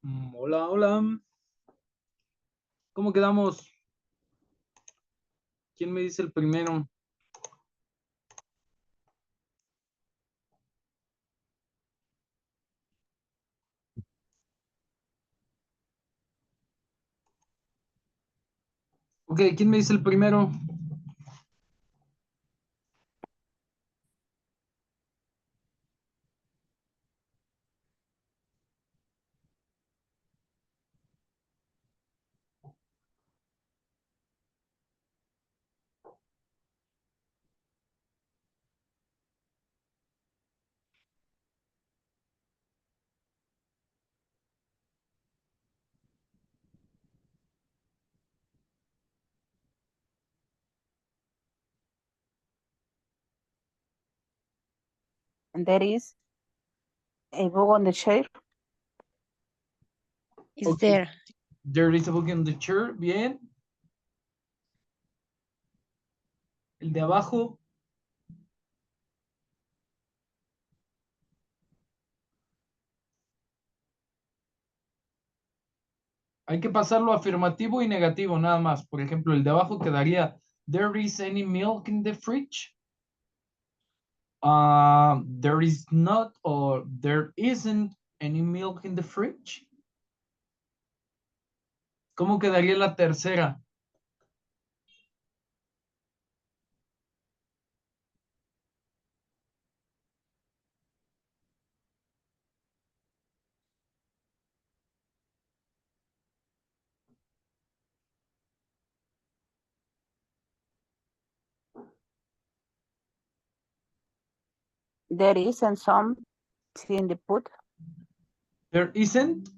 Hola, hola. ¿Cómo quedamos? ¿Quién me dice el primero? Ok, ¿quién me dice el primero? And there is a book on the chair. Is Ok. there? There is a book in the chair. Bien. El de abajo. Hay que pasarlo afirmativo y negativo, nada más. Por ejemplo, el de abajo quedaría: There is any milk in the fridge? There is not, or there isn't any milk in the fridge. ¿Cómo quedaría la tercera? There isn't some in the pot. There isn't.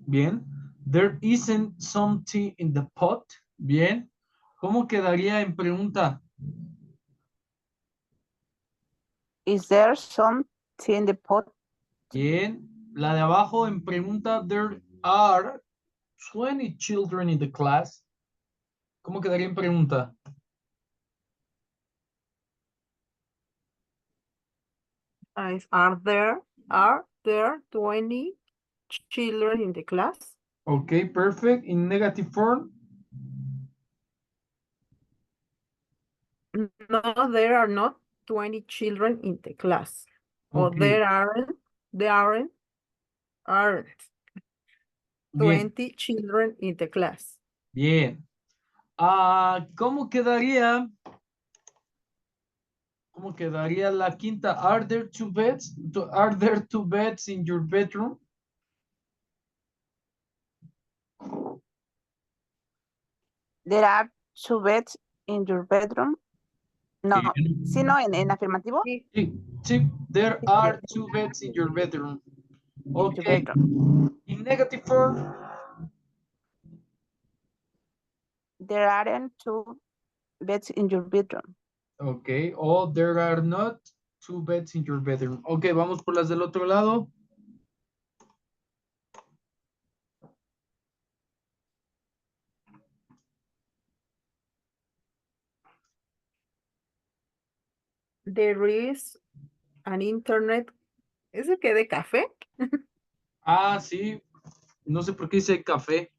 Bien. There isn't some tea in the pot. Bien. ¿Cómo quedaría en pregunta? Is there some tea in the pot? Bien. La de abajo en pregunta: There are 20 children in the class. ¿Cómo quedaría en pregunta? Are there 20 children in the class? Ok, perfect. In negative form. No, there are not 20 children in the class. Or Ok. there aren't Bien, 20 children in the class. bien. ¿Cómo quedaría? ¿Cómo quedaría la quinta? Are there two beds? Are there two beds in your bedroom? There are two beds in your bedroom. No, Bien. sí, no, en afirmativo. Sí, Sí, sí. There sí, are cierto. two beds in your bedroom. In Ok. your bedroom. In negative form. There aren't two beds in your bedroom. Ok. O there are not two beds in your bedroom. Ok, vamos por las del otro lado. There is an internet. ¿Ese qué de café? Sí. No sé por qué dice café.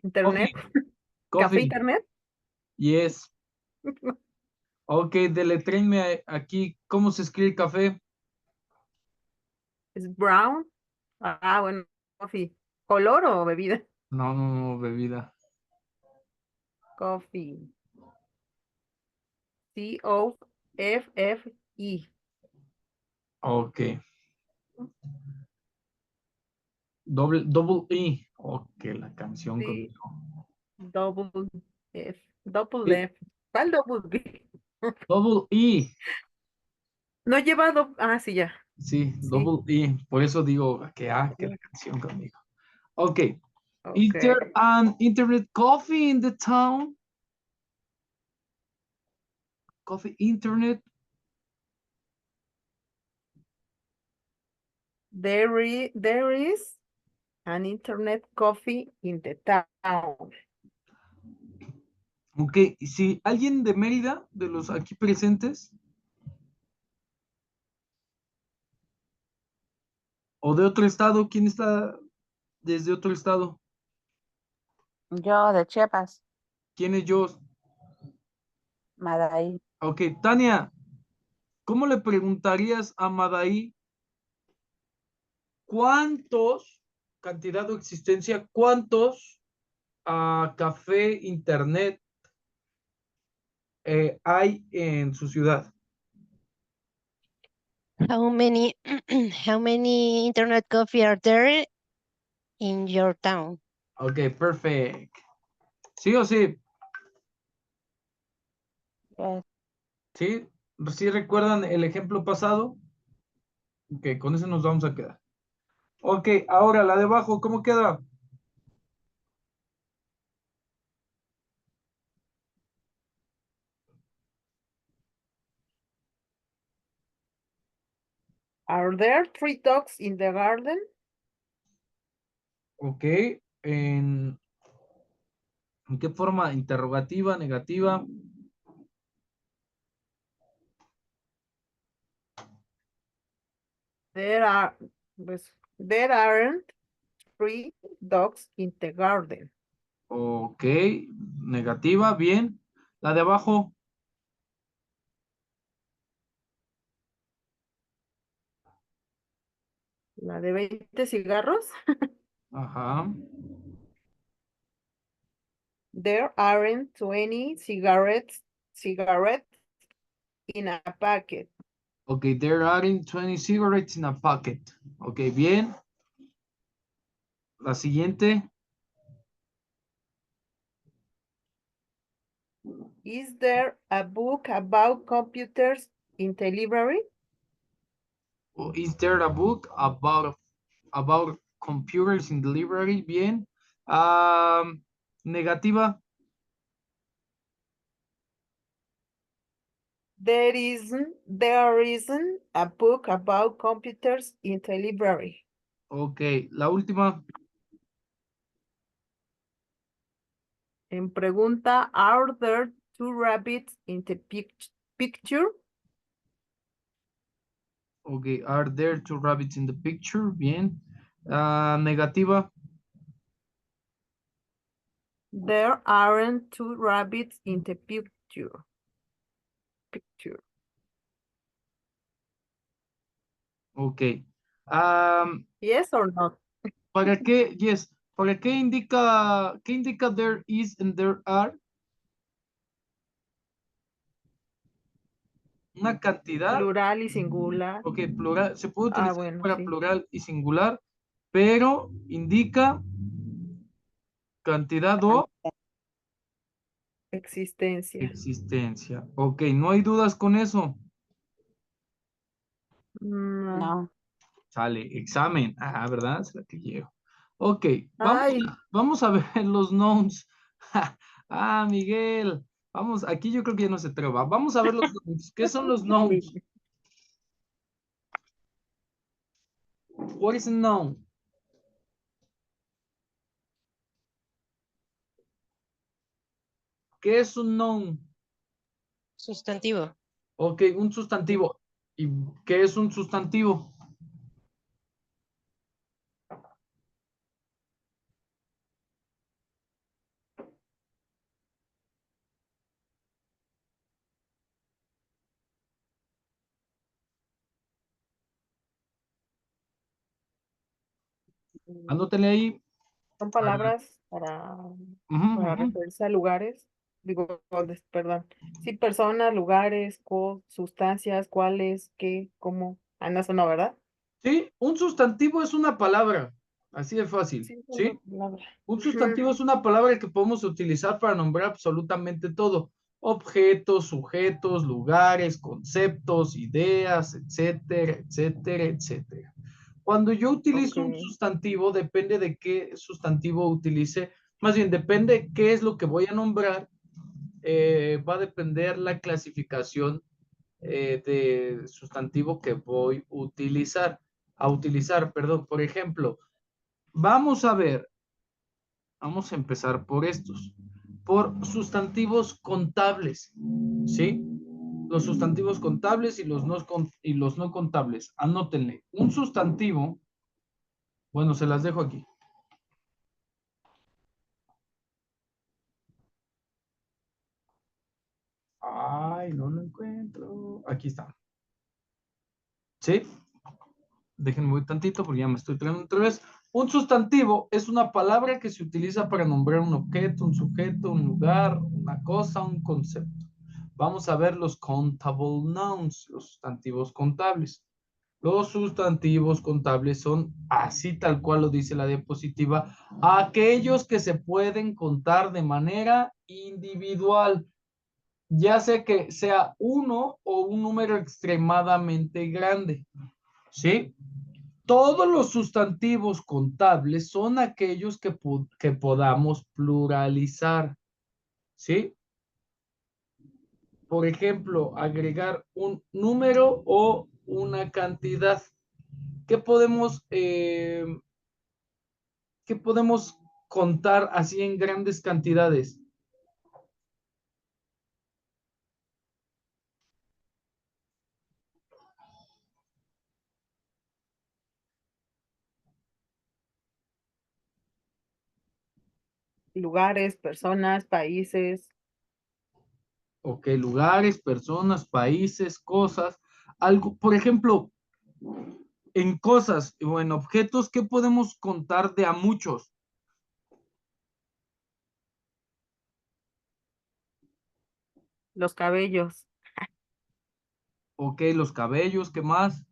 Internet. Coffee. ¿Café Coffee. internet? Yes. Ok, deletrénme aquí. ¿Cómo se escribe café? ¿Es brown? Bueno, coffee. ¿Color o bebida? No, no, no, bebida. Coffee. C-O-F-F-E. Ok. Double E. Ok, la canción Sí, conmigo. double F. Double Sí, F. ¿Cuál double B? double E. No he llevado. Sí, ya. Sí, Sí. double E. Por eso digo que la canción conmigo. Ok. Is Ok. there an internet coffee in the town? Coffee internet. There is an internet coffee in the town. Ok, si alguien de Mérida, de los aquí presentes, O de otro estado. ¿Quién está desde otro estado? Yo de Chiapas, ¿Quién es yo? Madaí. Ok, Tania, ¿cómo le preguntarías a Madaí cuántos, cantidad o existencia, cuántos café internet hay en su ciudad? How many how many internet coffee are there in your town? Ok, perfect. ¿Sí o sí? Yes. ¿Sí? ¿Sí recuerdan el ejemplo pasado? Ok, con eso nos vamos a quedar. Ok, ahora la de abajo, ¿cómo queda? Are there 3 dogs in the garden? Ok, ¿en qué forma? Interrogativa, negativa. There are, pues, there aren't 3 dogs in the garden. Ok, negativa, bien. La de abajo, La de 20 cigarros. ajá. There aren't 20 cigarettes in a packet. Ok, there are 20 cigarettes in a pocket. Ok, bien. La siguiente, Is there a book about computers in the library? is there a book about computers in the library? Bien. Negativa, There isn't a book about computers in the library. ok. La última, En pregunta, are there 2 rabbits in the picture? ok. Are there two rabbits in the picture? Bien. Negativa, There aren't 2 rabbits in the picture. ok. Am, Yes or not? ¿Para qué? Yes. ¿Para qué indica there is and there are? Una cantidad, Plural y singular. ok, plural, se puede Ah, utilizar bueno, para sí. plural y singular, pero indica cantidad o Existencia. existencia. Ok, no hay dudas con eso. No. No. Sale, examen. Ah, ¿verdad? ¿Será que llego? Ok, Ay, vamos a ver los nouns. Ah, Miguel. Vamos, aquí yo creo que ya no se traba. Vamos a ver los nouns. ¿Qué son los nouns? sí. What is a noun? ¿Qué es un noun? Sustantivo. Ok, un sustantivo. ¿Y qué es un sustantivo? Anótenle ahí. Son palabras Ujú, para ujú. referirse a lugares. Digo, perdón. Sí, personas, lugares, sustancias, cuáles, qué, cómo. Ah, no, eso no, ¿verdad? Sí, un sustantivo es una palabra. Así de fácil. Sí, es una ¿Sí? palabra. Un Ujú. sustantivo es una palabra que podemos utilizar para nombrar absolutamente todo. Objetos, sujetos, lugares, conceptos, ideas, etcétera, etcétera, etcétera. Cuando yo Ok. utilizo un sustantivo, depende de qué sustantivo utilice, más bien depende qué es lo que voy a nombrar, va a depender la clasificación de sustantivo que voy a utilizar, perdón. Por ejemplo, vamos a ver, vamos a empezar por estos, por sustantivos contables, ¿sí? Los sustantivos contables y los no contables. Anótenle, un sustantivo Bueno, se las dejo aquí. Ay, no lo encuentro. Aquí está. ¿Sí? Déjenme un tantito porque ya me estoy trayendo otra vez. Un sustantivo es una palabra que se utiliza para nombrar un objeto, un sujeto, un lugar, una cosa, un concepto. Vamos a ver los countable nouns, los sustantivos contables. Los sustantivos contables son, así tal cual lo dice la diapositiva, aquellos que se pueden contar de manera individual, ya sea que sea uno o un número extremadamente grande. ¿Sí? Todos los sustantivos contables son aquellos que podamos pluralizar. ¿Sí? Por ejemplo, agregar un número o una cantidad. ¿Qué qué podemos contar así en grandes cantidades? Lugares, personas, países, Ok, lugares, personas, países, cosas. Algo, por ejemplo, en cosas o en objetos, ¿qué podemos contar de a muchos? los cabellos, Ok, los cabellos, ¿qué más?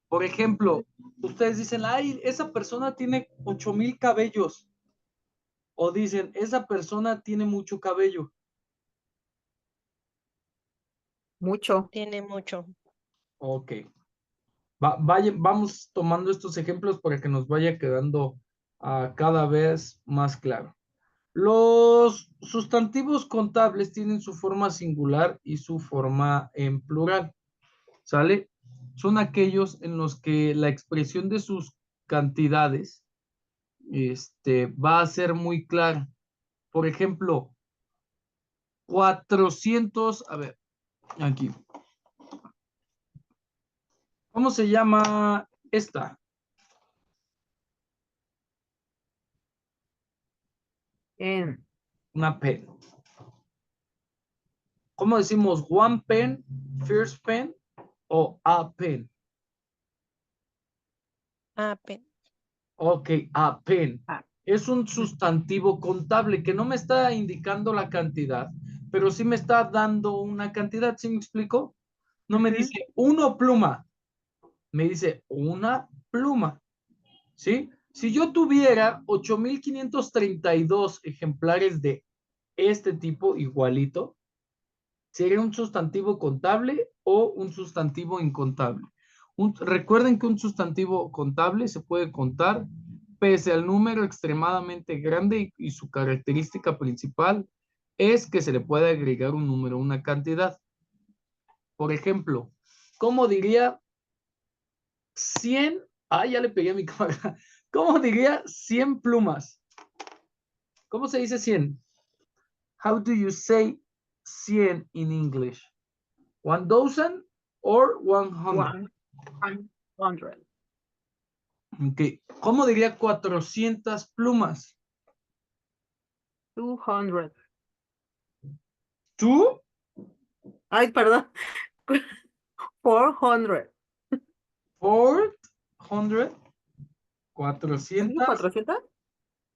Por ejemplo, ustedes dicen, ay, esa persona tiene 8,000 cabellos. O dicen, esa persona tiene mucho cabello. mucho. Tiene mucho. Ok. Vamos tomando estos ejemplos para que nos vaya quedando cada vez más claro. Los sustantivos contables tienen su forma singular y su forma en plural, ¿sale? Son aquellos en los que la expresión de sus cantidades va a ser muy clara. Por ejemplo, 400, a ver, aquí. ¿Cómo se llama esta? En Una pen. ¿Cómo decimos one pen, first pen o a pen? Apen. Ok, a pen. ah, Es un sustantivo contable que no me está indicando la cantidad, pero sí me está dando una cantidad, ¿sí me explico? No me ujú, dice uno pluma, me dice una pluma, ¿sí? Si yo tuviera 8,532 ejemplares de este tipo igualito, ¿sería un sustantivo contable o un sustantivo incontable? Recuerden que un sustantivo contable se puede contar pese al número extremadamente grande y su característica principal es que se le puede agregar un número, una cantidad. Por ejemplo, ¿cómo diría 100? Ah, ya le pegué a mi cámara. ¿Cómo diría 100 plumas? ¿Cómo se dice 100? How do you say 100 in English? 1,000 or 100? 100. Okay. ¿Cómo diría 400 plumas? 200. ¿Tú? Ay, perdón. 400. 400? ¿Sí? 400? 400.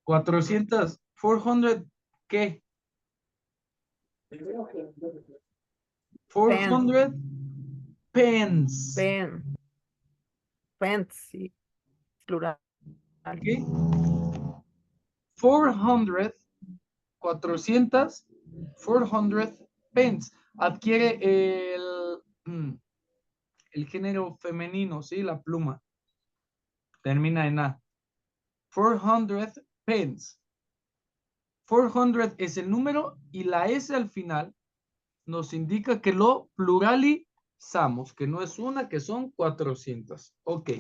400. 400, ¿qué? Pen, 400 pens. pen, pens, sí, plural. ¿Qué? 400, 400, 400 pens. Adquiere el género femenino, ¿sí? La pluma. Termina en A. 400 pens. 400 es el número y la S al final nos indica que lo pluralizamos, que no es una, que son 400. Ok,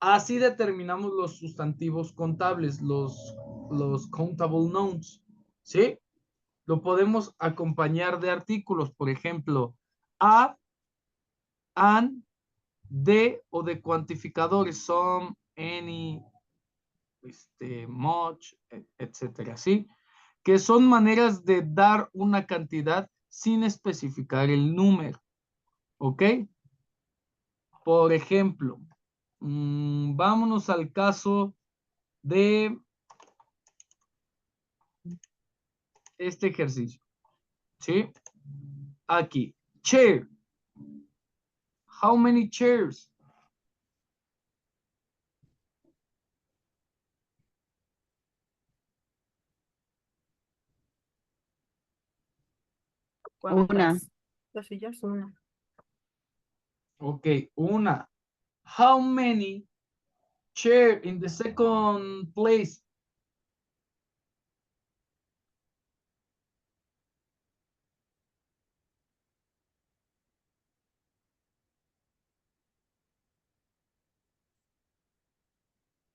así determinamos los sustantivos contables, los countable nouns, ¿sí? Lo podemos acompañar de artículos, por ejemplo, a, an, de o de cuantificadores, some, any, much, etcétera, ¿sí? Que son maneras de dar una cantidad sin especificar el número, ¿ok? Por ejemplo, vámonos al caso de este ejercicio, ¿sí? Aquí, chair. How many chairs? ¿Cuántas? Las sillas, una. Ok, una. How many chairs in the second place?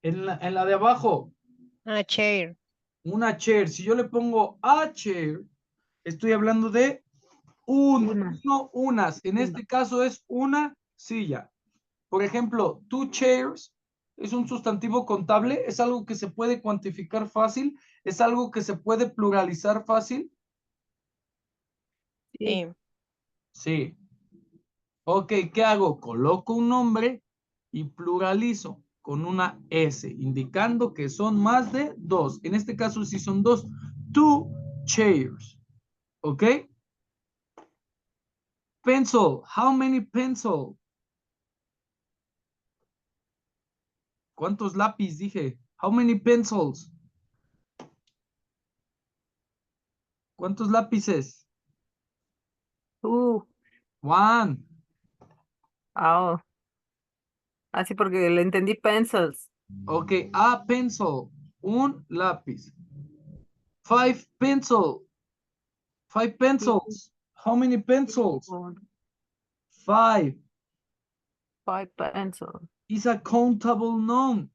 En la de abajo, A chair. una chair. Si yo le pongo a chair, estoy hablando de Una. unas. En este caso es una silla. Por ejemplo, two chairs es un sustantivo contable, es algo que se puede cuantificar fácil, es algo que se puede pluralizar fácil. Sí. Sí. Ok, ¿qué hago? Coloco un nombre y pluralizo con una S, indicando que son más de dos. En este caso sí son dos. Two chairs. ¿Ok? Pencil. How many pencil? ¿Cuántos lápiz dije? How many pencils? ¿Cuántos lápices? One. Oh. Así porque le entendí pencils. Ok, a pencil. Un lápiz. Five pencil. Five pencils. How many pencils? Five. Five pencils. Is a countable noun.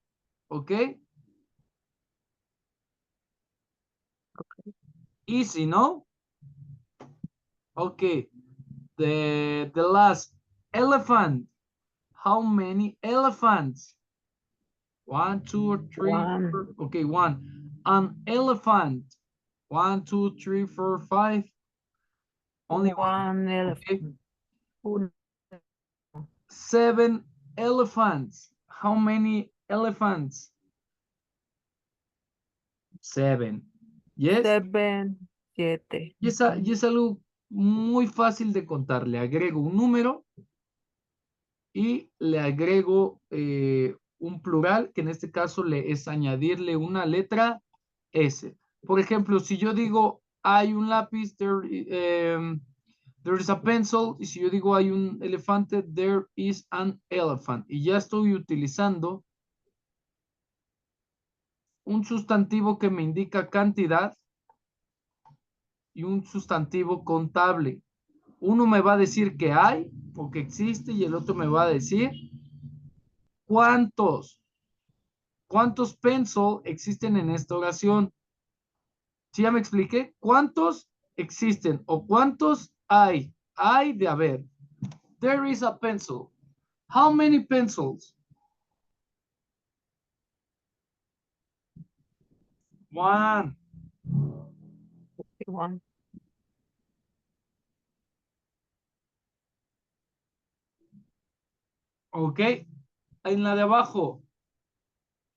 Okay? Easy, no? Okay. The last elephant. How many elephants? One, two, three, One. four. Okay, one. An elephant. One, two, three, four, five. Only one. One Okay. elephant. Un- 7 elephants. How many elephants? 7. Yes. Seven. Siete. Y es algo muy fácil de contar. Le agrego un número y le agrego un plural, que en este caso le es añadirle una letra S. Por ejemplo, si yo digo hay un lápiz, there is a pencil, y si yo digo hay un elefante, there is an elephant. Y ya estoy utilizando un sustantivo que me indica cantidad y un sustantivo contable. Uno me va a decir que hay o que existe y el otro me va a decir cuántos pencil existen en esta oración. ¿Sí ya me expliqué? ¿Cuántos existen o cuántos hay? Hay de haber. There is a pencil. How many pencils? One. One. Ok. En la de abajo.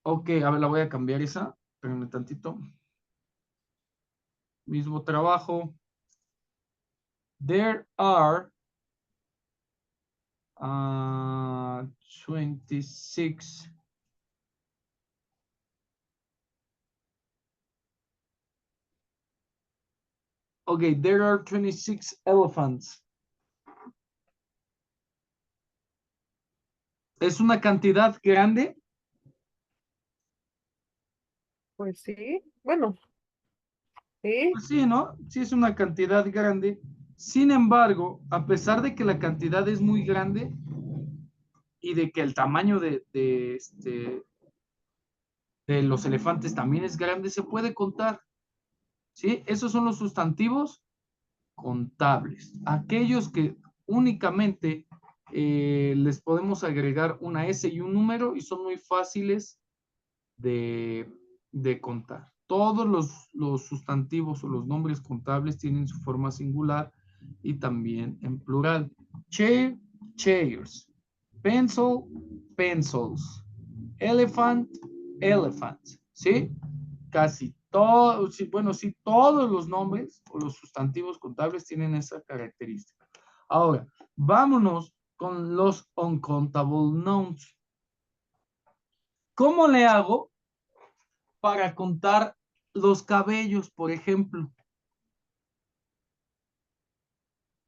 Ok, a ver, la voy a cambiar esa. Espérenme tantito. Mismo trabajo. There are 26. Okay, there are 26 elephants. ¿Es una cantidad grande? Pues sí. Bueno. Sí. Pues sí, ¿no? Sí es una cantidad grande. Sin embargo, a pesar de que la cantidad es muy grande y de que el tamaño de los elefantes también es grande, se puede contar. ¿Sí? Esos son los sustantivos contables. Aquellos que únicamente les podemos agregar una S y un número y son muy fáciles de contar. Todos los sustantivos o los nombres contables tienen su forma singular y también en plural. Chair, chairs. Pencil, pencils. Elephant, elephants. ¿Sí? Casi todos, sí, bueno, sí, todos los nombres o los sustantivos contables tienen esa característica. Ahora, vámonos con los uncountable nouns. ¿Cómo le hago para contar los cabellos, por ejemplo?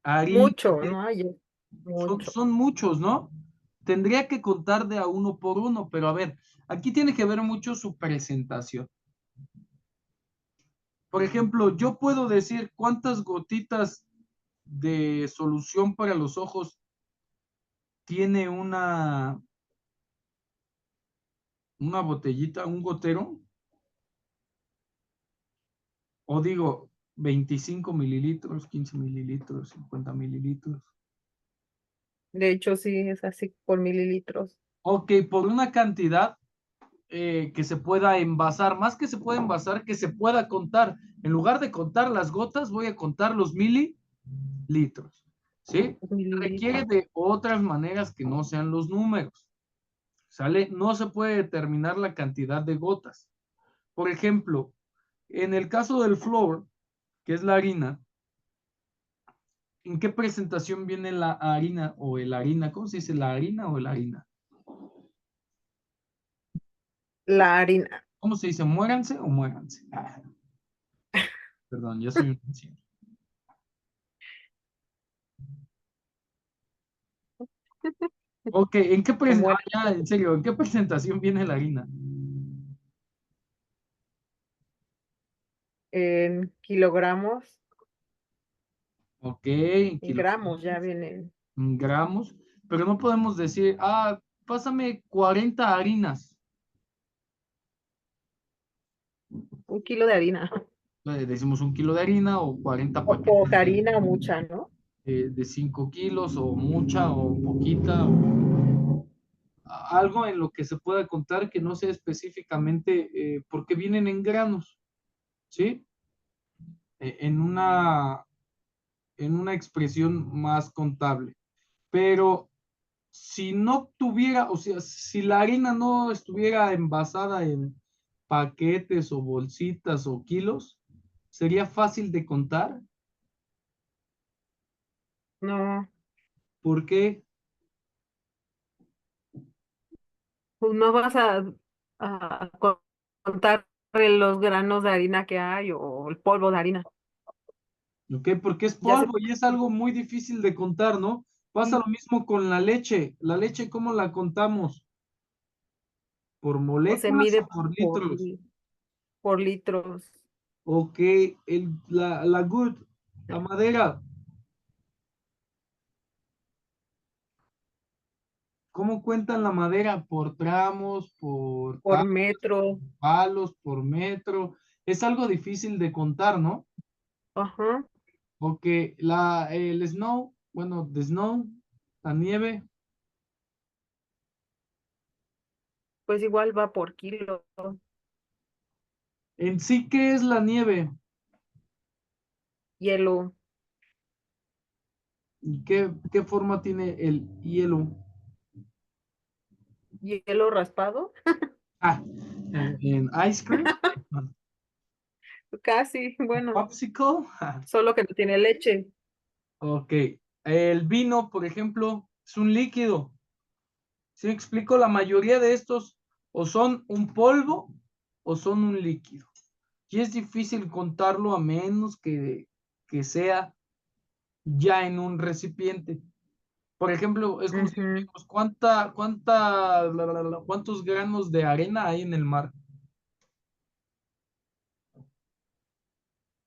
Ari, Mucho, ¿no? Ay, mucho. son muchos, ¿no? Tendría que contar de a uno por uno, pero a ver, aquí tiene que ver mucho su presentación. Por ejemplo, yo puedo decir cuántas gotitas de solución para los ojos tiene una botellita, un gotero, o digo 25 mililitros, 15 mililitros, 50 mililitros. De hecho, sí, es así por mililitros. Ok, por una cantidad que se pueda envasar, más que se pueda envasar, que se pueda contar. En lugar de contar las gotas, voy a contar los mililitros. ¿Sí? Requiere Mililitros. de otras maneras que no sean los números. ¿Sale? No se puede determinar la cantidad de gotas. Por ejemplo, en el caso del flour, que es la harina, ¿en qué presentación viene la harina o el harina? ¿Cómo se dice? ¿La harina o el harina? La harina. ¿Cómo se dice? ¿Muéranse o muéranse? Ah, perdón, yo soy un anciano. Ok, ¿en qué Se muere ya, en serio, ¿en qué presentación viene la harina? en kilogramos, Ok, en en gramos, ya viene gramos, pero no podemos decir, pásame 40 harinas. 1 kilo de harina. Decimos 1 kilo de harina o 40 O paquetes poca harina o mucha, ¿no? de 5 kilos o mucha o poquita o algo en lo que se pueda contar que no sea específicamente porque vienen en granos, ¿sí? En una expresión más contable. Pero si no tuviera, o sea, si la harina no estuviera envasada en paquetes o bolsitas o kilos, sería fácil de contar. No, ¿Por qué? pues no vas a contar los granos de harina que hay o el polvo de harina. ¿Ok? Porque es Ya se, polvo y es algo muy difícil de contar, ¿no? Pasa sí, lo mismo con la leche. La leche, ¿cómo la contamos? ¿Por o se moléculas o mide por por, litros? por litros. Ok, la good, la madera, ¿cómo cuentan la madera? ¿Por tramos, por Por metro. palos, por metro? Es algo difícil de contar, ¿no? Ajá, Porque el snow, bueno, the snow, la nieve, pues igual va por kilo. en sí, ¿qué es la nieve? Hielo, ¿Y qué forma tiene el hielo? hielo raspado. Ah, en ice cream, Casi, bueno, popsicle. solo que no tiene leche. Ok, el vino, por ejemplo, es un líquido. ¿Sí me explico? La mayoría de estos o son un polvo o son un líquido. Y es difícil contarlo a menos que sea ya en un recipiente. Por ejemplo, es como si Ujú, dijéramos, ¿cuántos gramos de arena hay en el mar?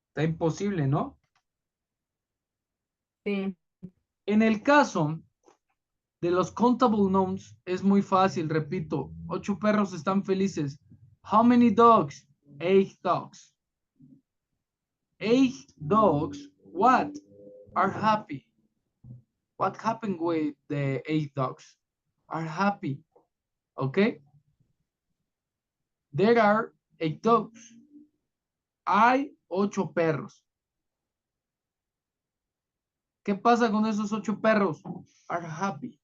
Está imposible, ¿no? sí, En el caso de los countable nouns, es muy fácil, repito, 8 perros están felices. How many dogs? 8 dogs. 8 dogs, what? Are happy. What happened with the 8 dogs? Are happy. Okay? There are 8 dogs. Hay 8 perros. ¿Qué pasa con esos 8 perros? Are happy.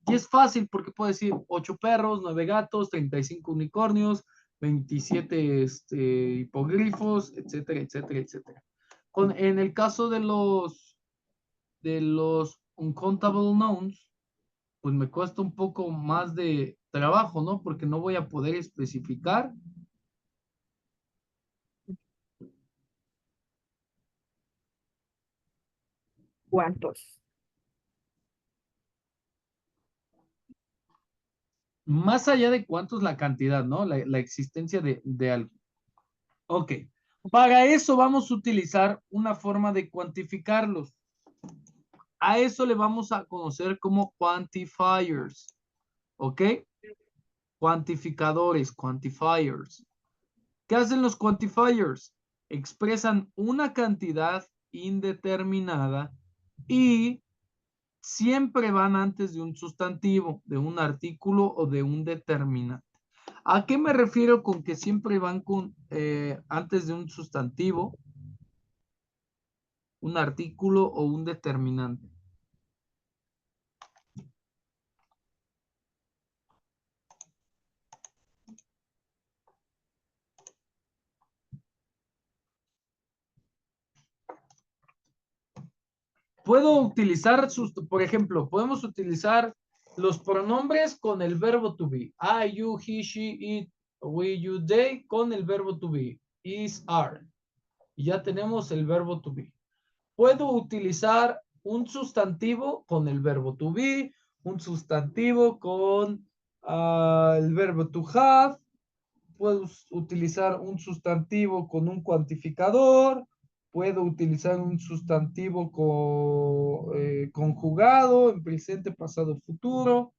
Y es fácil porque puedo decir 8 perros, 9 gatos, 35 unicornios, 27 hipogrifos, etcétera, etcétera, etcétera. En el caso de los uncountable nouns, pues me cuesta un poco más de trabajo, ¿no? Porque no voy a poder especificar. ¿Cuántos? Más allá de cuánto es la cantidad, ¿no? La existencia de algo. Ok. Para eso vamos a utilizar una forma de cuantificarlos. A eso le vamos a conocer como quantifiers. ¿Ok? Cuantificadores, quantifiers. ¿Qué hacen los quantifiers? Expresan una cantidad indeterminada y siempre van antes de un sustantivo, de un artículo o de un determinante. ¿A qué me refiero con que siempre van antes de un sustantivo, un artículo o un determinante? Puedo utilizar, por ejemplo, podemos utilizar los pronombres con el verbo to be. I, you, he, she, it, we, you, they, con el verbo to be. Is, are. Y ya tenemos el verbo to be. Puedo utilizar un sustantivo con el verbo to be, un sustantivo con el verbo to have. Puedo utilizar un sustantivo con un cuantificador. Puedo utilizar un sustantivo conjugado en presente, pasado, futuro,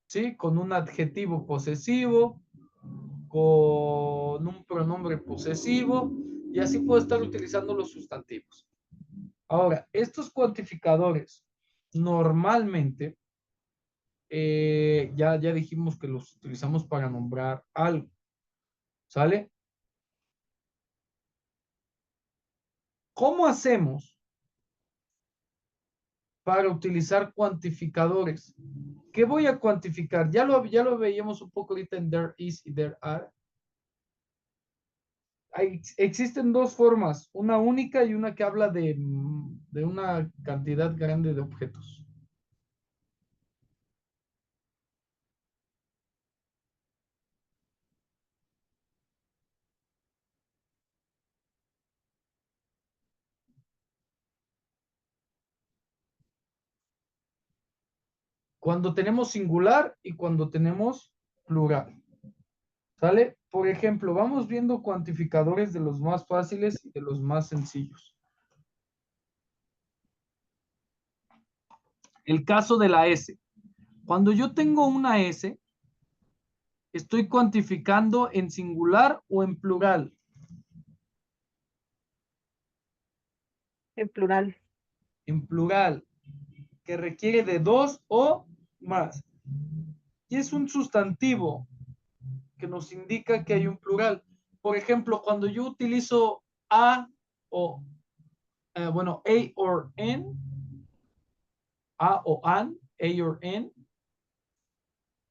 ¿sí? Con un adjetivo posesivo, con un pronombre posesivo, y así puedo estar utilizando los sustantivos. Ahora, estos cuantificadores normalmente, ya dijimos que los utilizamos para nombrar algo, ¿sale? ¿Cómo hacemos para utilizar cuantificadores? ¿Qué voy a cuantificar? Ya lo veíamos un poco ahorita en there is y there are. Existen dos formas, una única y una que habla de una cantidad grande de objetos. Cuando tenemos singular y cuando tenemos plural. ¿Sale? Por ejemplo, vamos viendo cuantificadores de los más fáciles y de los más sencillos. El caso de la S. Cuando yo tengo una S, estoy cuantificando en singular o en plural. En plural. En plural, que requiere de 2 o más. Y es un sustantivo que nos indica que hay un plural. Por ejemplo, cuando yo utilizo a o, bueno, a or n, a o an, a or n,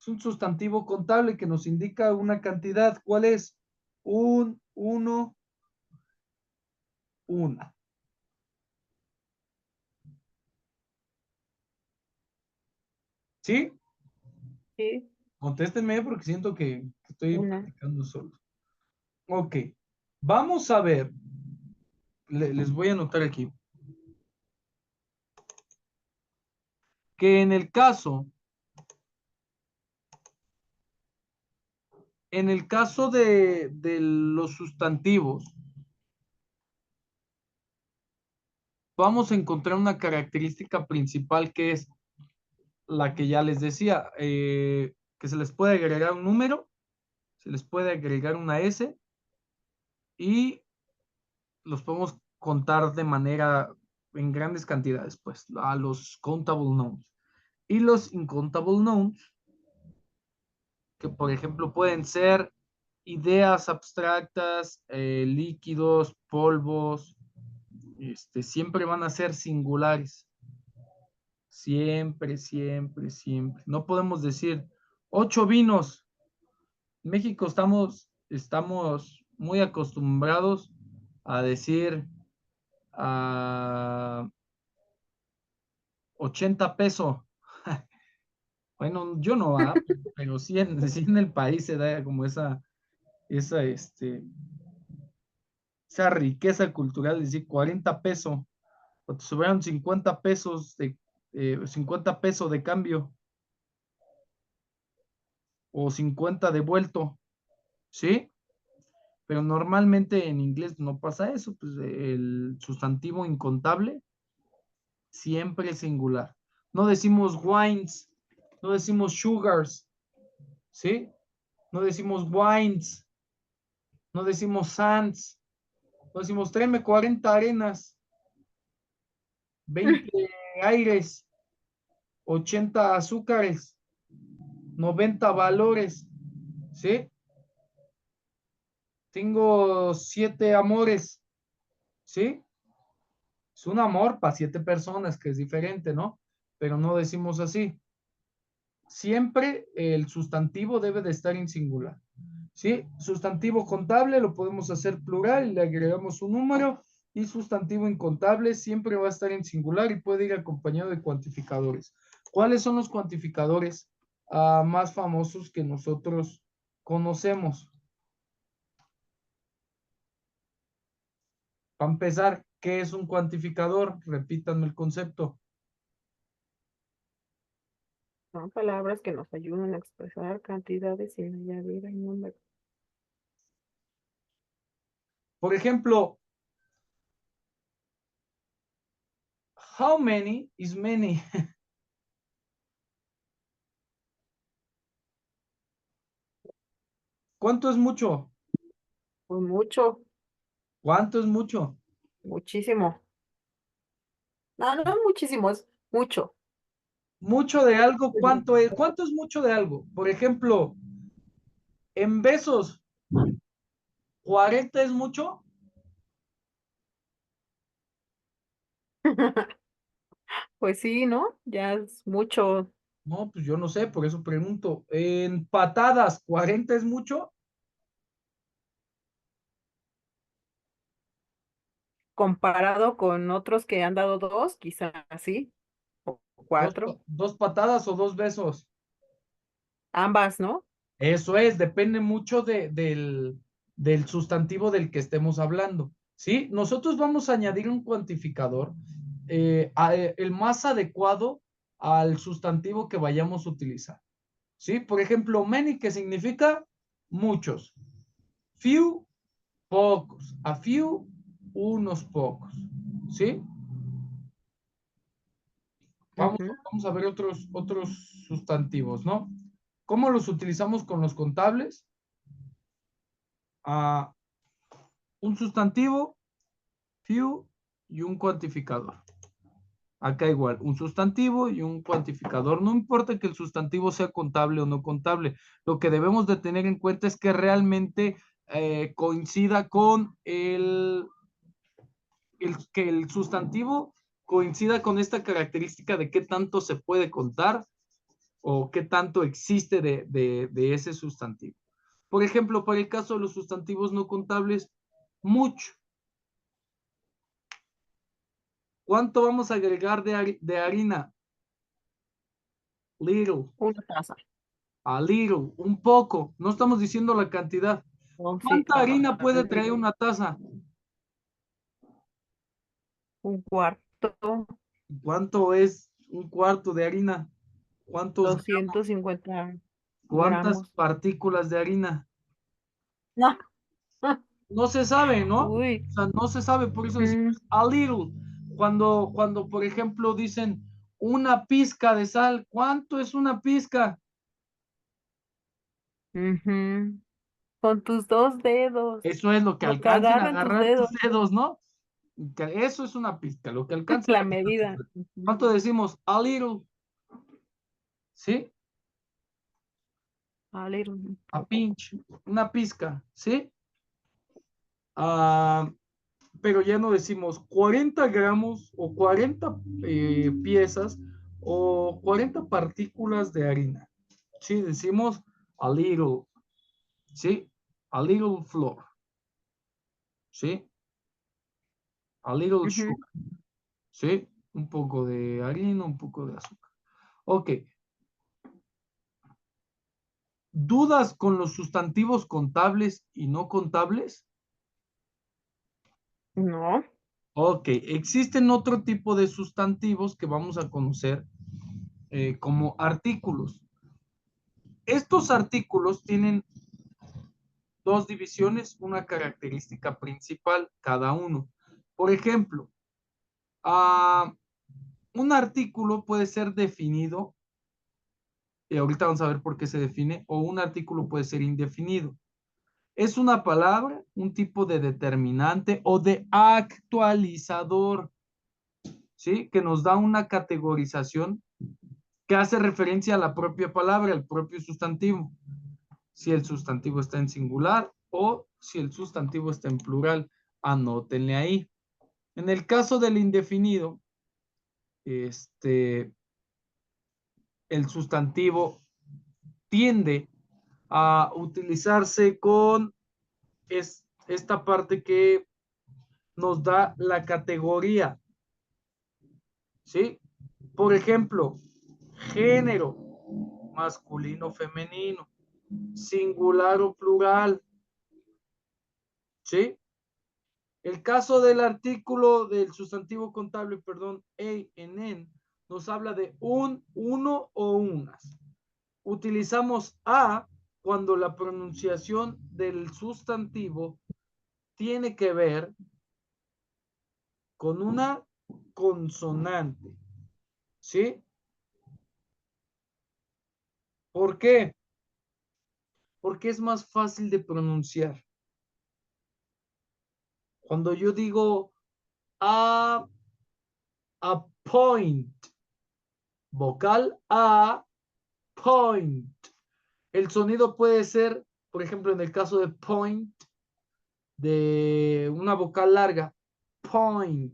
es un sustantivo contable que nos indica una cantidad. ¿Cuál es? Un, uno, una. ¿Sí? Sí. Contéstenme porque siento que estoy Una. platicando solo. Ok. Vamos a ver. Les voy a anotar aquí. Que en el caso de los sustantivos, vamos a encontrar una característica principal que es la que ya les decía, que se les puede agregar un número, se les puede agregar una S y los podemos contar de manera en grandes cantidades, pues, a los countable nouns. Y los incountable nouns, que por ejemplo pueden ser ideas abstractas, líquidos, polvos, siempre van a ser singulares. Siempre, siempre, siempre. No podemos decir 8 vinos. En México estamos muy acostumbrados a decir 80 pesos. Bueno, yo no, pero sí en el país se da como esa riqueza cultural, es decir, 40 pesos, o te sobraron 50 pesos 50 pesos de cambio, o 50 devuelto, ¿sí? Pero normalmente en inglés no pasa eso, pues el sustantivo incontable siempre es singular. No decimos wines, no decimos sugars, ¿sí? No decimos wines, no decimos sands, no decimos tráeme 40 arenas, 20 aires, 80 azúcares, 90 valores, ¿sí? Tengo 7 amores, ¿sí? Es un amor para 7 personas, que es diferente, ¿no? Pero no decimos así. Siempre el sustantivo debe de estar en singular, ¿sí? Sustantivo contable lo podemos hacer plural y le agregamos un número, y sustantivo incontable siempre va a estar en singular y puede ir acompañado de cuantificadores. ¿Cuáles son los cuantificadores más famosos que nosotros conocemos? Para empezar, ¿qué es un cuantificador? Repítanme el concepto. Son palabras que nos ayudan a expresar cantidades sin añadir el número. Por ejemplo, how many is many? ¿Cuánto es mucho? Pues mucho, ¿Cuánto es mucho? muchísimo. No, no muchísimo, es mucho. Mucho de algo, ¿cuánto es? ¿Cuánto es mucho de algo? Por ejemplo, en besos, ¿40 es mucho? Pues sí, ¿no? Ya es mucho No, pues yo no sé, por eso pregunto. En patadas, ¿40 es mucho? comparado con otros que han dado dos, quizás sí, o cuatro, ¿Dos patadas o 2 besos? ambas, ¿no? Eso es, depende mucho del sustantivo del que estemos hablando, ¿sí? Nosotros vamos a añadir un cuantificador, el más adecuado al sustantivo que vayamos a utilizar, ¿sí? Por ejemplo, many, que significa muchos, few, pocos, a few, unos pocos, ¿sí? Ujú. Vamos a ver otros sustantivos, ¿no? ¿Cómo los utilizamos con los contables? Un sustantivo, few, y un cuantificador. Acá igual, un sustantivo y un cuantificador. No importa que el sustantivo sea contable o no contable, lo que debemos de tener en cuenta es que realmente coincida con que el sustantivo coincida con esta característica de qué tanto se puede contar o qué tanto existe de ese sustantivo. Por ejemplo, para el caso de los sustantivos no contables, mucho. ¿Cuánto vamos a agregar de harina? Little, Una taza. a little, un poco. No estamos diciendo la cantidad. Oh, sí, ¿Cuánta harina puede traer little. una taza? Un cuarto, ¿Cuánto es un cuarto de harina? ¿Cuántos, 250 cuántas gramos. partículas de harina? No. No se sabe, ¿no? Uy. O sea, no se sabe, por eso Mm, decimos a little. Cuando, por ejemplo, dicen una pizca de sal, ¿cuánto es una pizca? ujú. Con tus dos dedos, Eso es lo que lo que alcancen a agarran tus agarrar tus dedos. dedos, ¿no? Eso es una pizca, lo que alcanza. La medida. ¿Cuánto decimos? A little. ¿Sí? A little. A pinch. Una pizca. ¿Sí? Ah, pero ya no decimos 40 gramos o 40 piezas o 40 partículas de harina. Sí, decimos a little. ¿Sí? A little flour. ¿Sí? A little sugar. ¿Sí? Un poco de harina, un poco de azúcar. Ok. ¿Dudas con los sustantivos contables y no contables? No. Ok, existen otro tipo de sustantivos que vamos a conocer como artículos. Estos artículos tienen dos divisiones, una característica principal cada uno. Por ejemplo, un artículo puede ser definido, y ahorita vamos a ver por qué se define, o un artículo puede ser indefinido. Es una palabra, un tipo de determinante o de actualizador, ¿sí? Que nos da una categorización que hace referencia a la propia palabra, al propio sustantivo. Si el sustantivo está en singular o si el sustantivo está en plural, anótenle ahí. En el caso del indefinido, el sustantivo tiende a utilizarse con esta parte que nos da la categoría, ¿sí? Por ejemplo, género, masculino, femenino, singular o plural, ¿sí? El caso del artículo del sustantivo contable, perdón, en, nos habla de un, uno o unas. Utilizamos a cuando la pronunciación del sustantivo tiene que ver con una consonante, ¿sí? ¿Por qué? Porque es más fácil de pronunciar. Cuando yo digo a point, vocal a, point. El sonido puede ser, por ejemplo, en el caso de point, de una vocal larga, point,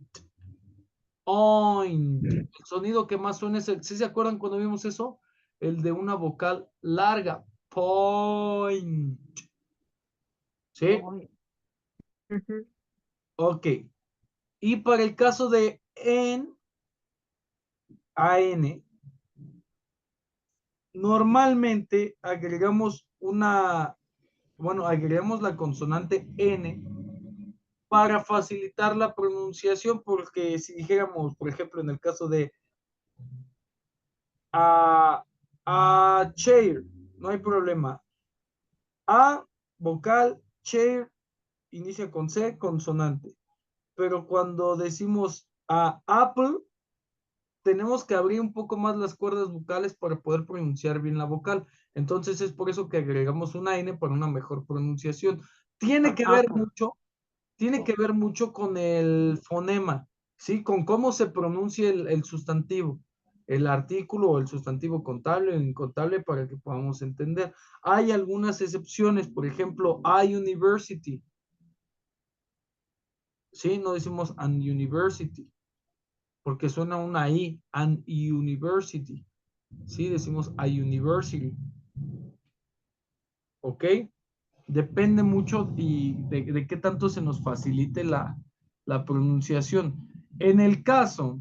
oint. El sonido que más suena es el, ¿sí se acuerdan cuando vimos eso? El de una vocal larga, point. ¿Sí? Ok. Y para el caso de en, an, normalmente agregamos agregamos la consonante n para facilitar la pronunciación, porque si dijéramos, por ejemplo, en el caso de a chair, no hay problema. A, vocal, chair, inicia con C, consonante. Pero cuando decimos a apple, tenemos que abrir un poco más las cuerdas vocales para poder pronunciar bien la vocal. Entonces es por eso que agregamos una N para una mejor pronunciación. Tiene que ver mucho con el fonema, ¿sí? Con cómo se pronuncia el sustantivo, el artículo o el sustantivo contable o incontable para que podamos entender. Hay algunas excepciones, por ejemplo, a university, ¿sí? No decimos an university, porque suena una I, an university, ¿sí? Decimos a university, ¿ok? Depende mucho y de qué tanto se nos facilite la pronunciación. En el caso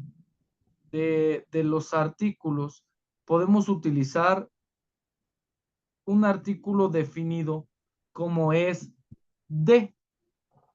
de los artículos, podemos utilizar un artículo definido como es de,